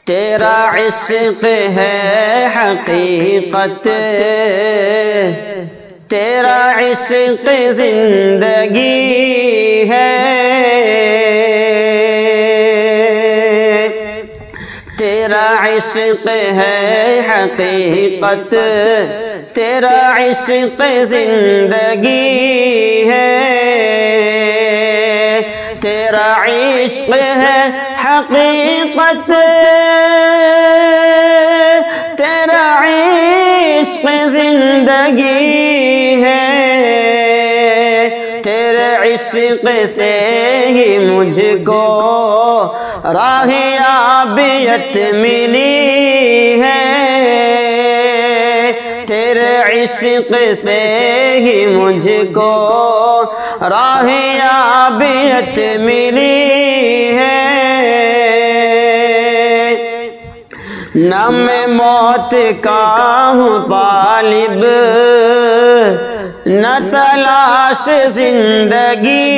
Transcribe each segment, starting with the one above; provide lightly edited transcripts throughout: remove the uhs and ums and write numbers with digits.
تیرا عشق ہے حقیقت، تیرا عشق زندگی ہے، تیرا عشق ہے حقیقت، تیرا عشق زندگی ہے، تیرا عشق ہے حقیقت، تیرا عشق زندگی ہے، تیرے عشق سے ہی مجھ کو راہ عابیت ملی ہے، تیرے عشق سے ہی مجھ کو راہ عابیت ملی ہے، نہ میں موت کا ہوں طالب، نہ تلاش زندگی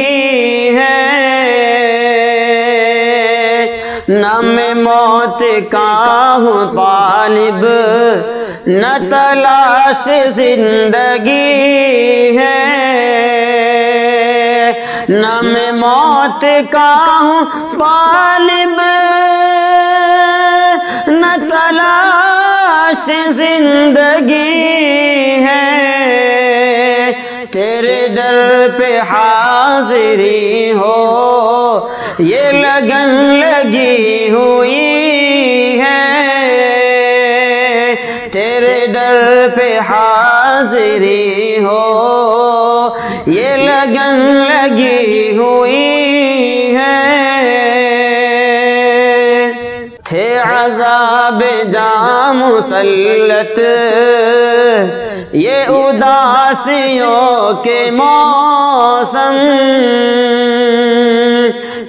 ہے، نہ میں موت کا ہوں طالب، نہ تلاش زندگی ہے، نہ میں موت کا ہوں طالب، نہ تلاش زندگی ہے، تیرے در پہ حاضری ہو یہ لگن لگی ہوئی ہے، تیرے در پہ حاضری ہو یہ لگن لگی ہوئی ہے، تھے عذاب جاں مسلط یہ اداسیوں کے موسم،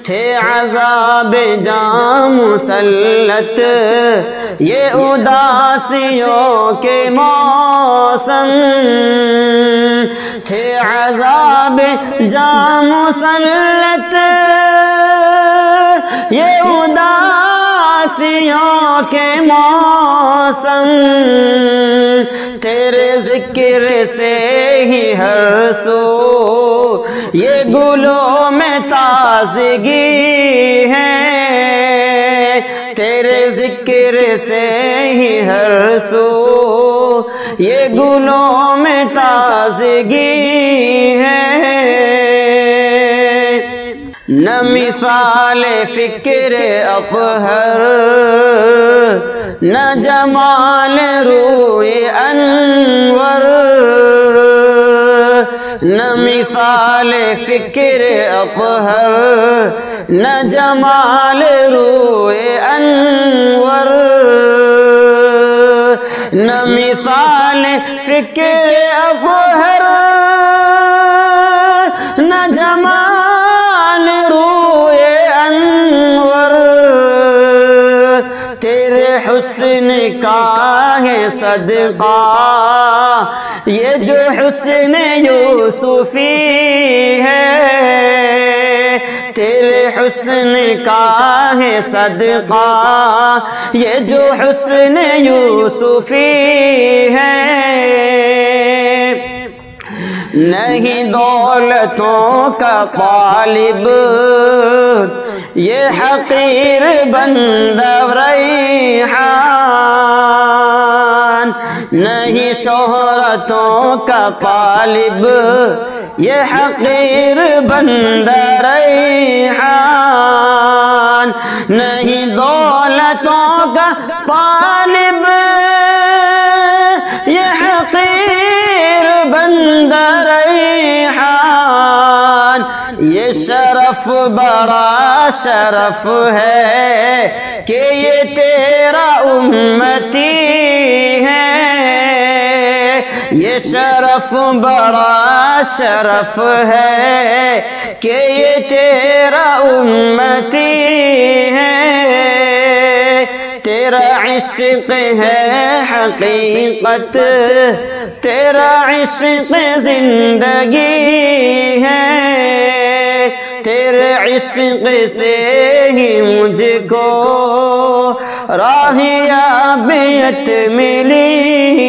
تھے عذاب جاں مسلط یہ اداسیوں کے موسم، تھے عذاب جاں مسلط یہ اداسیوں کے موسم، تیرے ذکر سے ہی ہر سو یہ گلوں میں تازگی ہے، تیرے ذکر سے ہی ہر سو یہ گلوں میں تازگی ہے، نہ مثال فکر اطہر، نہ جمال روئے انور، نہ مثال فکر اطہر، نہ جمال روئے انور، نہ مثال فکر اطہر، نہ جمال روئے انور، تیرے حسن کا ہے صدقہ یہ جو حسن یوسفی ہے، تیرے حسن کا ہے صدقہ یہ جو حسن یوسفی ہے، نہیں دولتوں کا طالب یہ حقیر بندہ ریحان، نہیں شہرتوں کا طالب یہ حقیر بندہ ریحان، نہیں دولتوں کا طالب یہ حقیر بندہ ریحان، یہ شرف بڑا شرف ہے کہ یہ تیرا امتی ہے، یہ شرف بڑا شرف ہے کہ یہ تیرا امتی ہے، تیرا عشق ہے حقیقت، تیرا عشق زندگی ہے، تیرے عشق سے ہی مجھ کو راہیابیت ملی